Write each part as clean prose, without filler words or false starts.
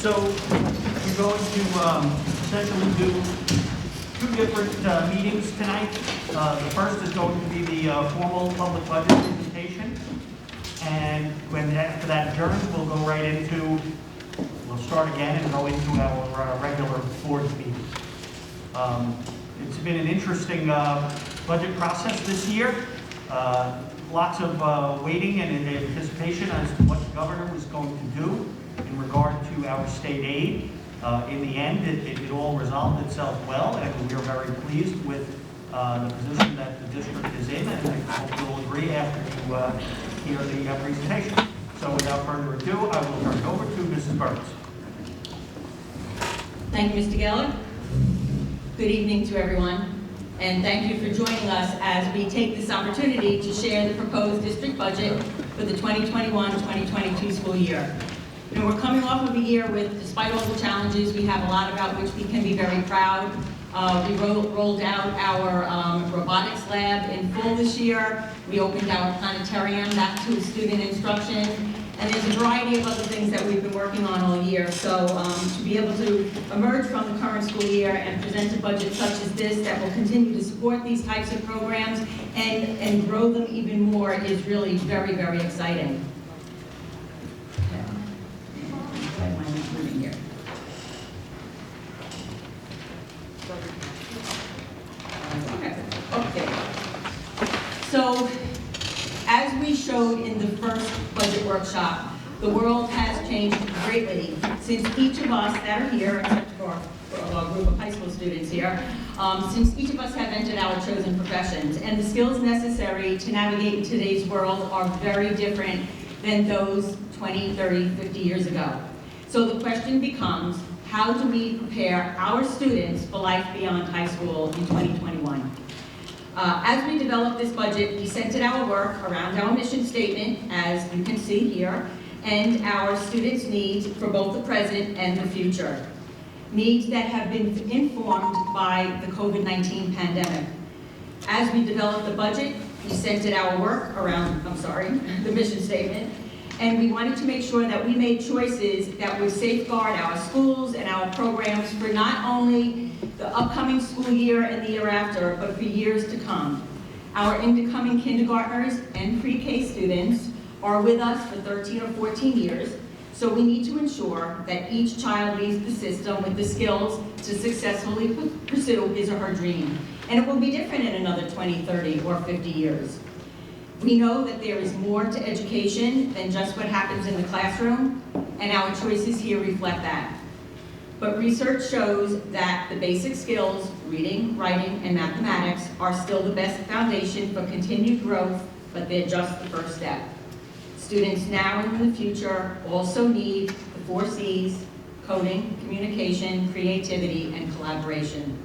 So we're going to essentially do two different meetings tonight. The first is going to be the formal public budget presentation. And when after that adjourns, we'll go right into, we'll start again and go into our regular board meeting. It's been an interesting budget process this year. Lots of waiting and anticipation as to what the governor was going to do in regard to our state aid. In the end, it all resolved itself well, and we are very pleased with the position that the district is in, and I hope you'll agree after you hear the presentation. So without further ado, I will turn it over to Mrs. Burns. Thank you, Mr. Geller. Good evening to everyone, and thank you for joining us as we take this opportunity to share the proposed district budget for the 2021-2022 school year. You know, we're coming off of a year with, despite all the challenges, we have a lot about which we can be very proud. We rolled out our robotics lab in full this year. We opened our planetarium back to student instruction. And there's a variety of other things that we've been working on all year. So to be able to emerge from the current school year and present a budget such as this that will continue to support these types of programs and grow them even more is really very, very exciting. Okay. So, as we showed in the first budget workshop, the world has changed greatly since each of us that are here, except for a group of high school students here, since each of us have entered our chosen professions. And the skills necessary to navigate in today's world are very different than those 20, 30, 50 years ago. So the question becomes, how do we prepare our students for life beyond high school in 2021? As we developed this budget, we centered our work around our mission statement, as you can see here, and our students' needs for both the present and the future. Needs that have been informed by the COVID-19 pandemic. As we developed the budget, we centered our work around, the mission statement, and we wanted to make sure that we made choices that would safeguard our schools and our programs for not only the upcoming school year and the year after, but for years to come. Our incoming kindergartners and pre-K students are with us for 13 or 14 years, so we need to ensure that each child leaves the system with the skills to successfully pursue his or her dream. And it will be different in another 20, 30, or 50 years. We know that there is more to education than just what happens in the classroom, and our choices here reflect that. But research shows that the basic skills, reading, writing, and mathematics, are still the best foundation for continued growth, but they're just the first step. Students now and in the future also need the 4 C's: coding, communication, creativity, and collaboration.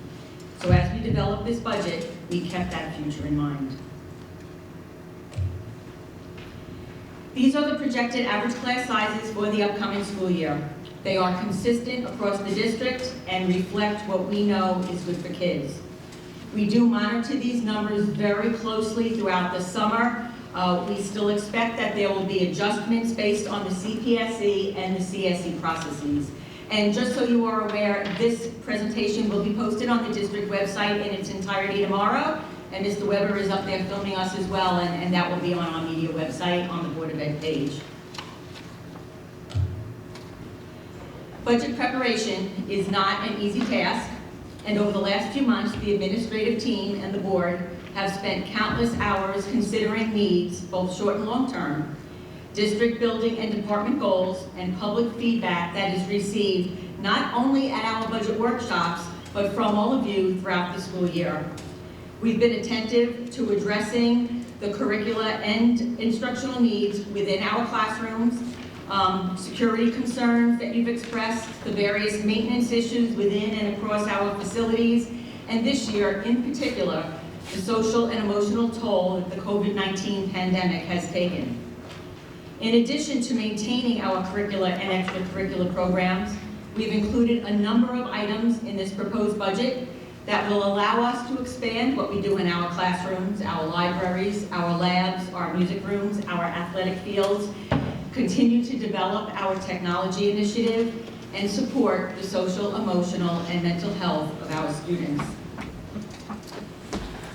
So as we developed this budget, we kept that future in mind. These are the projected average class sizes for the upcoming school year. They are consistent across the district and reflect what we know is good for kids. We do monitor these numbers very closely throughout the summer. We still expect that there will be adjustments based on the CPSE and the CSE processes. And just so you are aware, this presentation will be posted on the district website in its entirety tomorrow. And Mr. Weber is up there filming us as well, and that will be on our media website on the Board of Ed page. Budget preparation is not an easy task, and over the last few months, the administrative team and the board have spent countless hours considering needs, both short and long term, district building and department goals, and public feedback that is received not only at our budget workshops, but from all of you throughout the school year. We've been attentive to addressing the curricula and instructional needs within our classrooms, security concerns that you've expressed, the various maintenance issues within and across our facilities, and this year, in particular, the social and emotional toll that the COVID-19 pandemic has taken. In addition to maintaining our curricula and extracurricular programs, we've included a number of items in this proposed budget that will allow us to expand what we do in our classrooms, our libraries, our labs, our music rooms, our athletic fields, continue to develop our technology initiative, and support the social, emotional, and mental health of our students.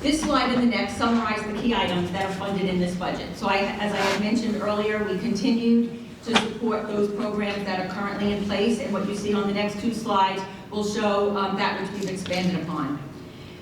This slide and the next summarize the key items that are funded in this budget. So as I had mentioned earlier, we continued to support those programs that are currently in place, and what you see on the next 2 slides will show that which we've expanded upon.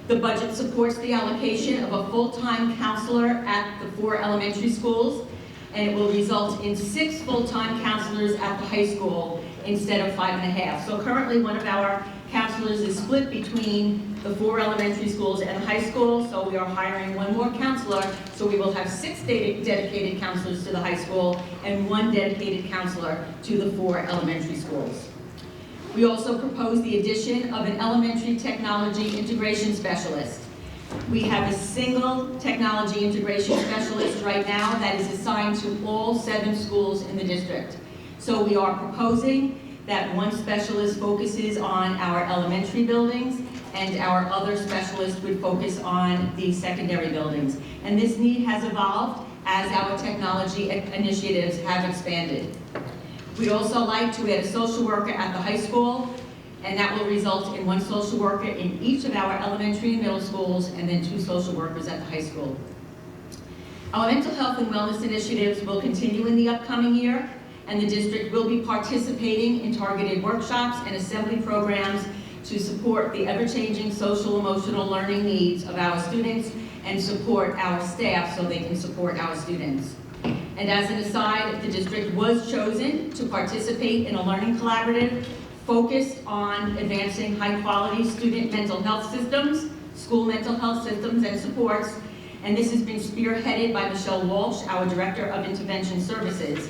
The budget supports the allocation of a full-time counselor at the 4 elementary schools, and it will result in 6 full-time counselors at the high school instead of 5.5. So currently one of our counselors is split between the 4 elementary schools and the high school, so we are hiring 1 more counselor, so we will have 6 dedicated counselors to the high school and 1 dedicated counselor to the 4 elementary schools. We also propose the addition of an elementary technology integration specialist. We have a single technology integration specialist right now that is assigned to all 7 schools in the district. So we are proposing that 1 specialist focuses on our elementary buildings and our other specialist would focus on the secondary buildings. And this need has evolved as our technology initiatives have expanded. We'd also like to add a social worker at the high school, and that will result in 1 social worker in each of our elementary and middle schools, and then 2 social workers at the high school. Our mental health and wellness initiatives will continue in the upcoming year, and the district will be participating in targeted workshops and assembly programs to support the ever-changing social emotional learning needs of our students and support our staff so they can support our students. And as an aside, the district was chosen to participate in a learning collaborative focused on advancing high-quality student mental health systems, school mental health systems and supports, and this has been spearheaded by Michelle Walsh, our Director of Intervention Services.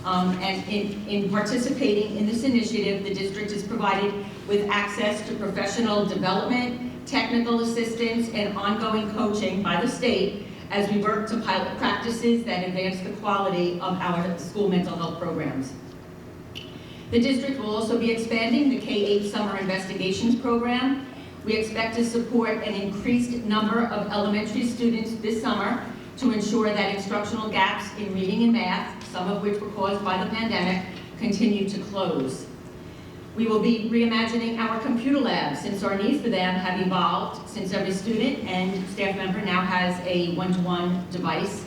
And in participating in this initiative, the district is provided with access to professional development, technical assistance, and ongoing coaching by the state as we work to pilot practices that advance the quality of our school mental health programs. The district will also be expanding the K-8 Summer Investigations Program. We expect to support an increased number of elementary students this summer to ensure that instructional gaps in reading and math, some of which were caused by the pandemic, continue to close. We will be reimagining our computer labs since our needs for them have evolved since every student and staff member now has a one-to-one device.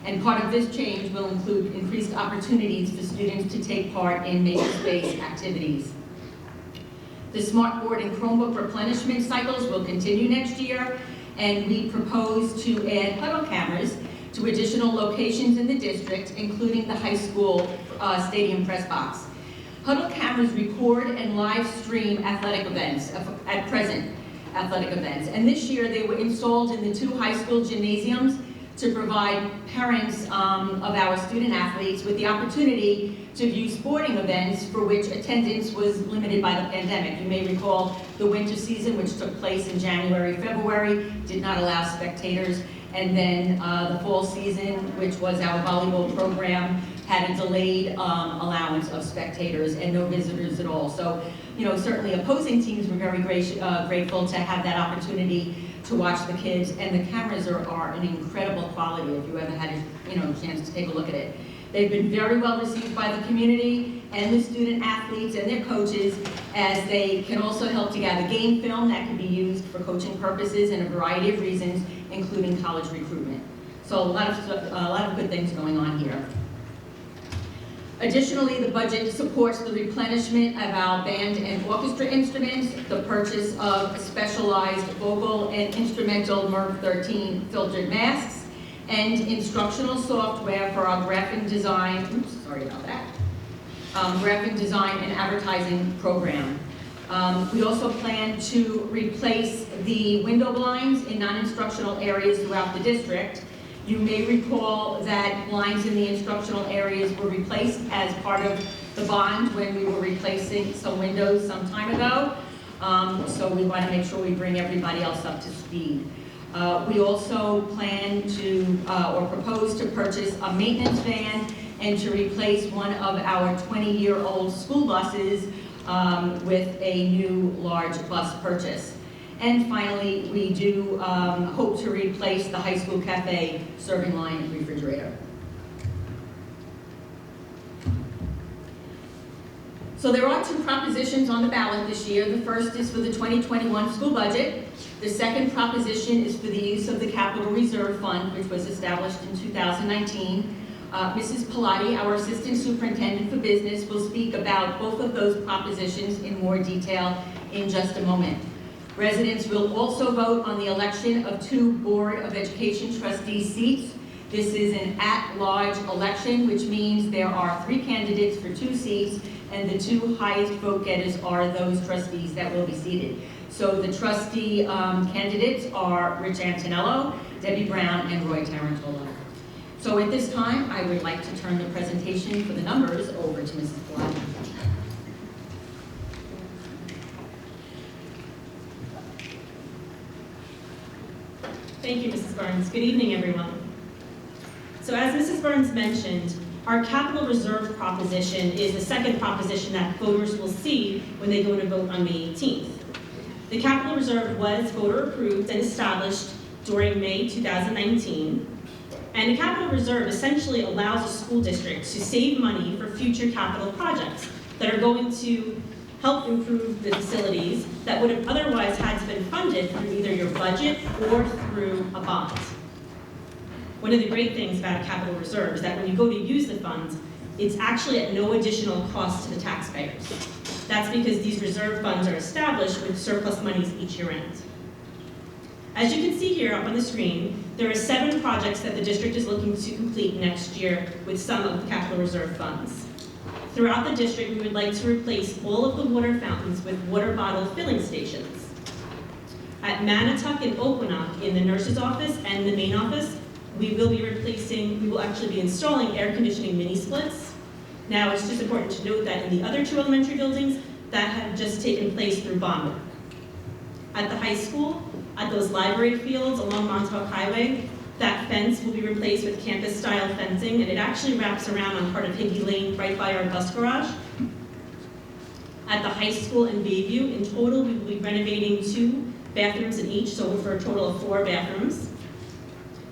And part of this change will include increased opportunities for students to take part in makerspace activities. The Smartboard and Chromebook replenishment cycles will continue next year, and we propose to add huddle cameras to additional locations in the district, including the high school stadium press box. Huddle cameras record and live stream athletic events, at present athletic events, and this year they were installed in the 2 high school gymnasiums to provide parents of our student athletes with the opportunity to view sporting events for which attendance was limited by the pandemic. You may recall the winter season, which took place in January, February, did not allow spectators, and then the fall season, which was our volleyball program, had a delayed allowance of spectators and no visitors at all. So, certainly opposing teams were very grateful to have that opportunity to watch the kids, and the cameras are an incredible quality if you ever had a chance to take a look at it. They've been very well received by the community and the student athletes and their coaches, as they can also help to gather game film that can be used for coaching purposes and a variety of reasons, including college recruitment. So a lot of good things going on here. Additionally, the budget supports the replenishment of our band and orchestra instruments, the purchase of specialized vocal and instrumental MERV 13 filtered masks, and instructional software for our graphic design, graphic design and advertising program. We also plan to replace the window blinds in non-instructional areas throughout the district. You may recall that blinds in the instructional areas were replaced as part of the bond when we were replacing some windows some time ago. So we want to make sure we bring everybody else up to speed. We also plan to, or propose to purchase a maintenance van and to replace one of our 20-year-old school buses with a new large bus purchase. And finally, we do hope to replace the high school cafe serving line refrigerator. So there are 2 propositions on the ballot this year. The first is for the 2021 school budget. The second proposition is for the use of the Capital Reserve Fund, which was established in 2019. Mrs. Pilati, our Assistant Superintendent for Business, will speak about both of those propositions in more detail in just a moment. Residents will also vote on the election of 2 Board of Education trustee seats. This is an at-large election, which means there are 3 candidates for 2 seats, and the 2 highest vote getters are those trustees that will be seated. So the trustee candidates are Rich Antonello, Debbie Brown, and Roy Tarantola. So at this time, I would like to turn the presentation for the numbers over to Mrs. Pilati. Thank you, Mrs. Burns. Good evening, everyone. So as Mrs. Burns mentioned, our capital reserve proposition is the second proposition that voters will see when they go to vote on May 18th. The capital reserve was voter approved and established during May 2019. And a capital reserve essentially allows a school district to save money for future capital projects that are going to help improve the facilities that would have otherwise had to been funded through either your budget or through a bond. One of the great things about a capital reserve is that when you go to use the funds, it's actually at no additional cost to the taxpayers. That's because these reserve funds are established with surplus monies each year end. As you can see here up on the screen, there are 7 projects that the district is looking to complete next year with some of the capital reserve funds. Throughout the district, we would like to replace all of the water fountains with water bottle filling stations. At Manatuck and Oquanock, in the nurse's office and the main office, we will actually be installing air conditioning mini splits. Now, it's just important to note that in the other 2 elementary buildings, that had just taken place through bond work. At the high school, at those library fields along Montauk Highway, that fence will be replaced with campus-style fencing, and it actually wraps around on part of Higgy Lane right by our bus garage. At the high school in Bayview, in total, we will be renovating 2 bathrooms in each, so for a total of 4 bathrooms.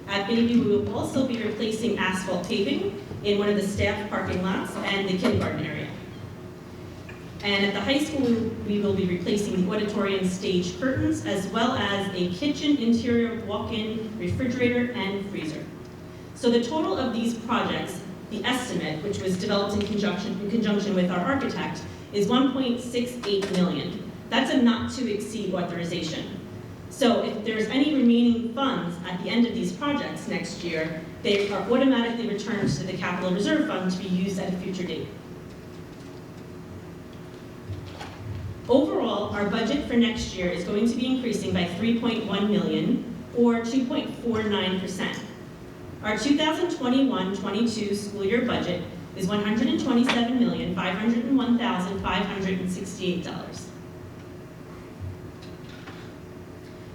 At Bayview, we will also be replacing asphalt paving in one of the staff parking lots and the kindergarten area. And at the high school, we will be replacing the auditorium stage curtains, as well as a kitchen interior walk-in refrigerator and freezer. So the total of these projects, the estimate, which was developed in conjunction with our architect, is $1.68 million. That's a not-to-exceed authorization. So if there's any remaining funds at the end of these projects next year, they are automatically returned to the capital reserve fund to be used at a future date. Overall, our budget for next year is going to be increasing by $3.1 million, or 2.49%. Our 2021-22 school year budget is $127,501,568.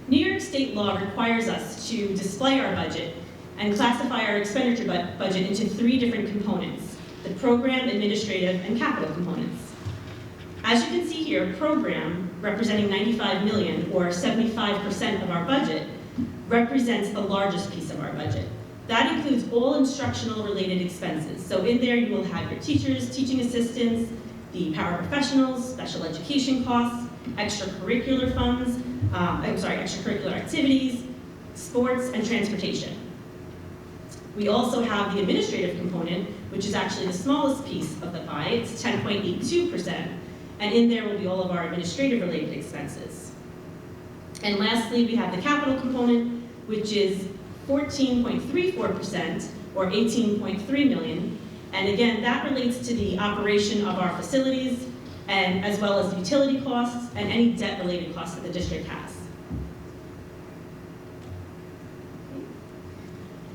New York State law requires us to display our budget and classify our expenditure budget into 3 different components: the program, administrative, and capital components. As you can see here, program, representing $95 million, or 75% of our budget, represents the largest piece of our budget. That includes all instructional related expenses. So in there you will have your teachers, teaching assistants, the paraprofessionals, special education costs, extracurricular funds, extracurricular activities, sports, and transportation. We also have the administrative component, which is actually the smallest piece of the pie. It's 10.82%. And in there will be all of our administrative-related expenses. And lastly, we have the capital component, which is 14.34%, or $18.3 million. And again, that relates to the operation of our facilities, and as well as utility costs and any debt-related costs that the district has.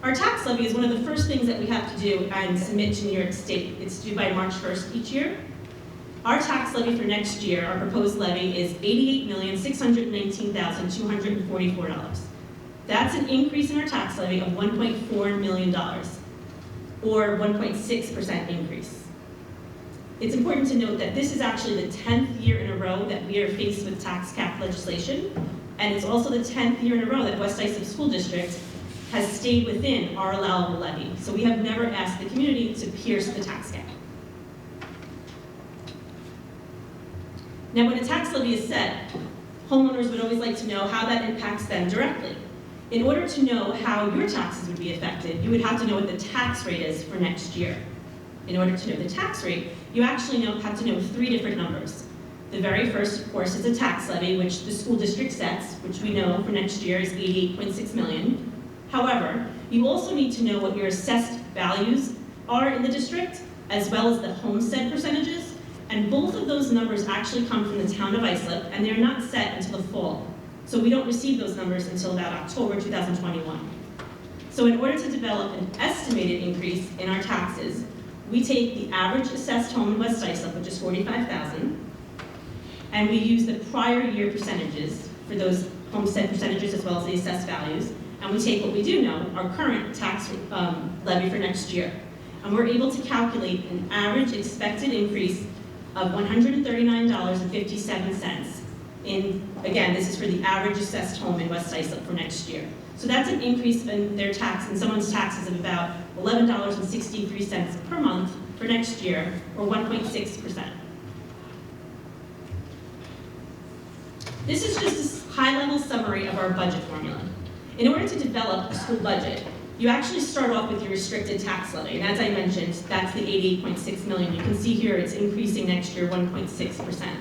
Our tax levy is one of the first things that we have to do and submit to New York State. It's due by March 1st each year. Our tax levy for next year, our proposed levy, is $88,619,244. That's an increase in our tax levy of $1.4 million, or 1.6% increase. It's important to note that this is actually the 10th year in a row that we are faced with tax cap legislation, and it's also the 10th year in a row that West Islip School District has stayed within our allowable levy. So we have never asked the community to pierce the tax cap. Now, when a tax levy is set, homeowners would always like to know how that impacts them directly. In order to know how your taxes would be affected, you would have to know what the tax rate is for next year. In order to know the tax rate, you actually have to know 3 different numbers. The very first, of course, is a tax levy, which the school district sets, which we know for next year is $88.6 million. However, you also need to know what your assessed values are in the district, as well as the homestead percentages. And both of those numbers actually come from the town of Islip, and they're not set until the fall. So we don't receive those numbers until about October 2021. So in order to develop an estimated increase in our taxes, we take the average assessed home in West Islip, which is $45,000, and we use the prior year percentages for those homestead percentages as well as the assessed values, and we take what we do know, our current tax levy for next year. And we're able to calculate an average expected increase of $139.57. Again, this is for the average assessed home in West Islip for next year. So that's an increase in their tax, in someone's taxes, of about $11.63 per month for next year, or 1.6%. This is just a high-level summary of our budget formula. In order to develop a school budget, you actually start off with your restricted tax levy, and as I mentioned, that's the $88.6 million. You can see here it's increasing next year 1.6%.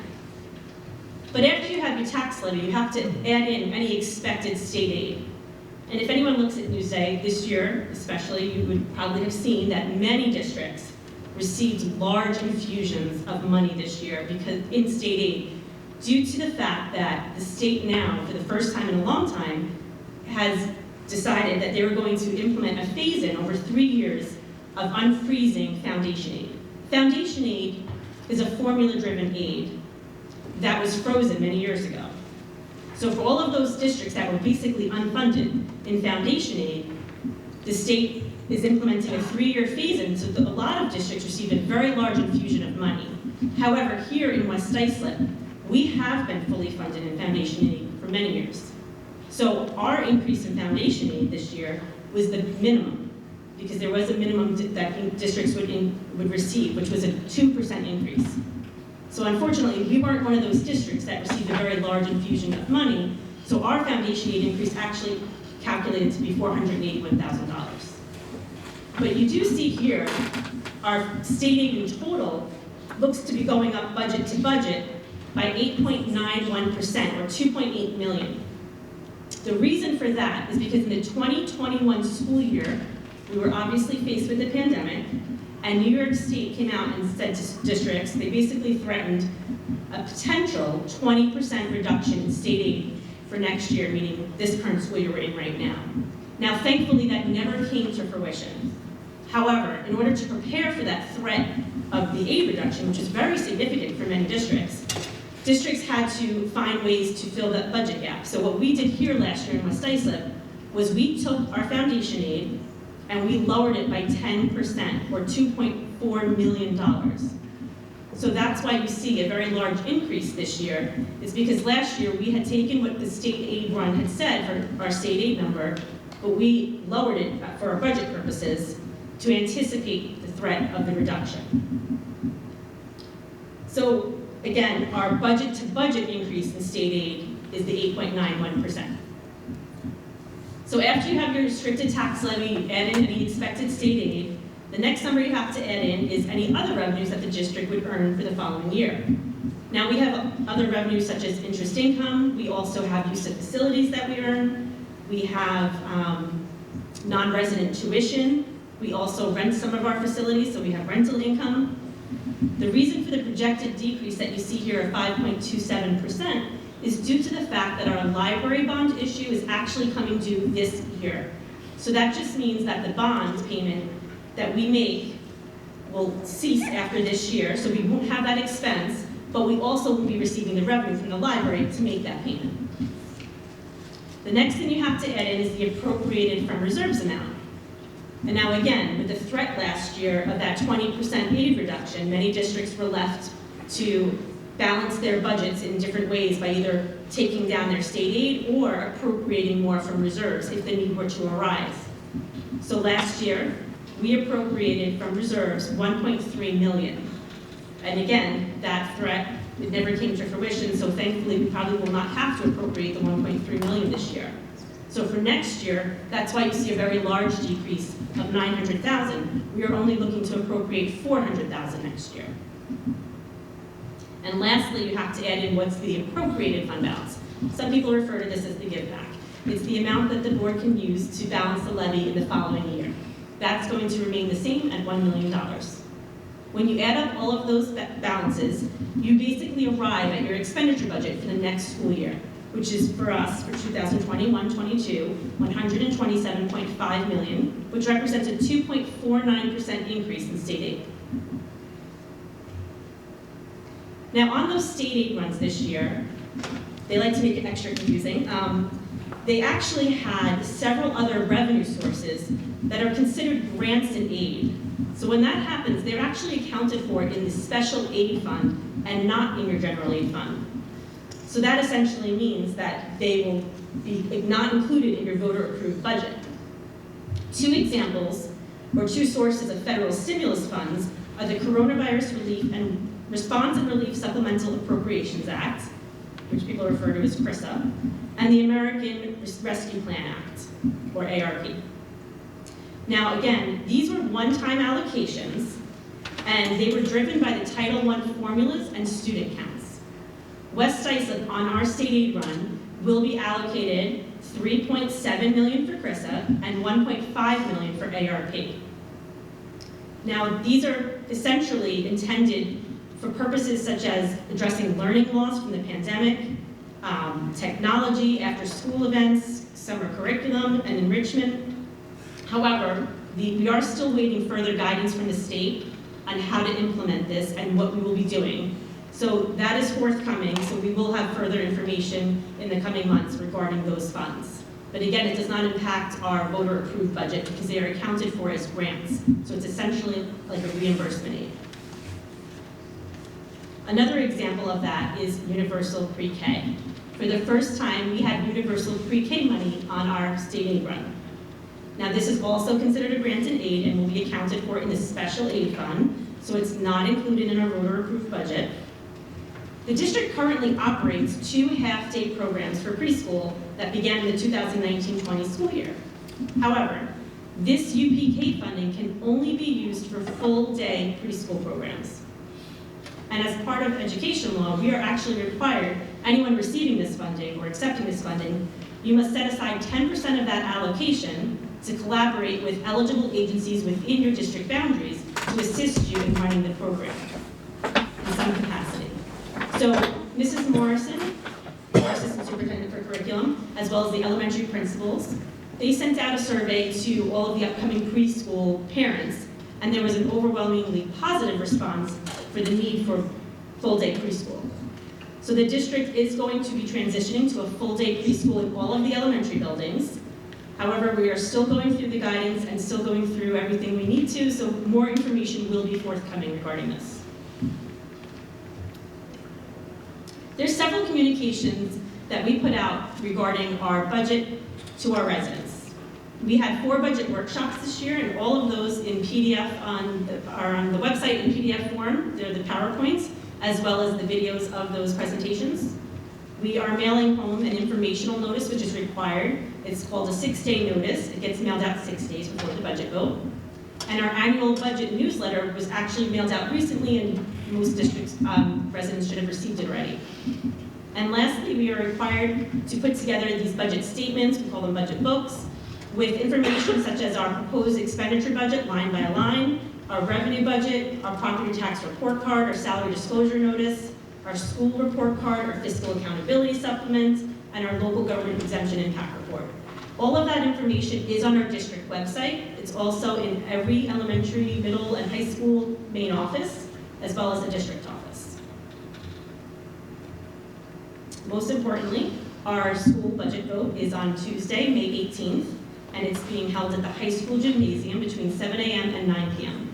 But after you have your tax levy, you have to add in any expected state aid. And if anyone looks at Newsday this year, especially, you would probably have seen that many districts received large infusions of money this year because in state aid, due to the fact that the state now, for the first time in a long time, has decided that they were going to implement a phase-in over 3 years of unfreezing foundation aid. Foundation aid is a formula-driven aid that was frozen many years ago. So for all of those districts that were basically unfunded in foundation aid, the state is implementing a 3-year phase-in, so a lot of districts received a very large infusion of money. However, here in West Islip, we have been fully funded in foundation aid for many years. So our increase in foundation aid this year was the minimum, because there was a minimum that districts would receive, which was a 2% increase. So unfortunately, we weren't one of those districts that received a very large infusion of money, so our foundation aid increase actually calculated to be $481,000. But you do see here, our state aid in total looks to be going up budget to budget by 8.91%, or $2.8 million. The reason for that is because in the 2021 school year, we were obviously faced with the pandemic, and New York State came out and said to districts, they basically threatened a potential 20% reduction in state aid for next year, meaning this current school year we're in right now. Now, thankfully, that never came to fruition. However, in order to prepare for that threat of the aid reduction, which is very significant for many districts, districts had to find ways to fill that budget gap. So what we did here last year in West Islip was we took our foundation aid and we lowered it by 10%, or $2.4 million. So that's why you see a very large increase this year, is because last year we had taken what the state aid run had said for our state aid number, but we lowered it for our budget purposes to anticipate the threat of the reduction. So again, our budget to budget increase in state aid is the 8.91%. So after you have your restricted tax levy, you add in any expected state aid, the next number you have to add in is any other revenues that the district would earn for the following year. Now we have other revenues such as interest income, we also have use of facilities that we earn, we have non-resident tuition, we also rent some of our facilities, so we have rental income. The reason for the projected decrease that you see here of 5.27% is due to the fact that our library bond issue is actually coming due this year. So that just means that the bond payment that we make will cease after this year, so we won't have that expense, but we also will be receiving the revenue from the library to make that payment. The next thing you have to add in is the appropriated from reserves amount. And now again, with the threat last year of that 20% aid reduction, many districts were left to balance their budgets in different ways by either taking down their state aid or appropriating more from reserves if the need were to arise. So last year, we appropriated from reserves $1.3 million. And again, that threat, it never came to fruition, so thankfully we probably will not have to appropriate the $1.3 million this year. So for next year, that's why you see a very large decrease of $900,000. We are only looking to appropriate $400,000 next year. And lastly, you have to add in what's the appropriated fund balance. Some people refer to this as the give back. It's the amount that the board can use to balance the levy in the following year. That's going to remain the same at $1 million. When you add up all of those balances, you basically arrive at your expenditure budget for the next school year, which is for us, for 2021-22, $127.5 million, which represents a 2.49% increase in state aid. Now, on those state aid runs this year, they like to make it extra confusing. They actually had several other revenue sources that are considered grants and aid. So when that happens, they're actually accounted for in the special aid fund and not in your general aid fund. So that essentially means that they will be not included in your voter-approved budget. Two examples, or two sources of federal stimulus funds, are the Coronavirus Relief and Response and Relief Supplemental Appropriations Act, which people refer to as PreK, and the American Rescue Plan Act, or ARP. Now again, these were one-time allocations, and they were driven by the Title I formulas and student counts. West Islip, on our state aid run, will be allocated $3.7 million for PreK and $1.5 million for ARP. Now, these are essentially intended for purposes such as addressing learning loss from the pandemic, technology, after-school events, summer curriculum, and enrichment. However, we are still waiting further guidance from the state on how to implement this and what we will be doing. So that is forthcoming, so we will have further information in the coming months regarding those funds. But again, it does not impact our voter-approved budget because they are accounted for as grants. So it's essentially like a reimbursement aid. Another example of that is universal pre-K. For the first time, we had universal pre-K money on our state aid run. Now, this is also considered a grant and aid and will be accounted for in the special aid fund, so it's not included in our voter-approved budget. The district currently operates 2 half-day programs for preschool that began in the 2019-20 school year. However, this UPK funding can only be used for full-day preschool programs. And as part of education law, we are actually required, anyone receiving this funding or accepting this funding, you must set aside 10% of that allocation to collaborate with eligible agencies within your district boundaries to assist you in running the program in some capacity. So Mrs. Morrison, our Assistant Superintendent for Curriculum, as well as the elementary principals, they sent out a survey to all of the upcoming preschool parents, and there was an overwhelmingly positive response for the need for full-day preschool. So the district is going to be transitioning to a full-day preschool in all of the elementary buildings. However, we are still going through the guidance and still going through everything we need to, so more information will be forthcoming regarding this. There's several communications that we put out regarding our budget to our residents. We had 4 budget workshops this year, and all of those in PDF are on the website in PDF form. They're the PowerPoints, as well as the videos of those presentations. We are mailing home an informational notice, which is required. It's called a 6-day notice. It gets mailed out 6 days before the budget vote. And our annual budget newsletter was actually mailed out recently, and most districts, residents should have received it already. And lastly, we are required to put together these budget statements, we call them budget books, with information such as our proposed expenditure budget line by line, our revenue budget, our property tax report card, our salary disclosure notice, our school report card, our fiscal accountability supplement, and our local government exemption impact report. All of that information is on our district website. It's also in every elementary, middle, and high school main office, as well as the district office. Most importantly, our school budget vote is on Tuesday, May 18th, and it's being held at the high school gymnasium between 7 a.m. and 9 p.m.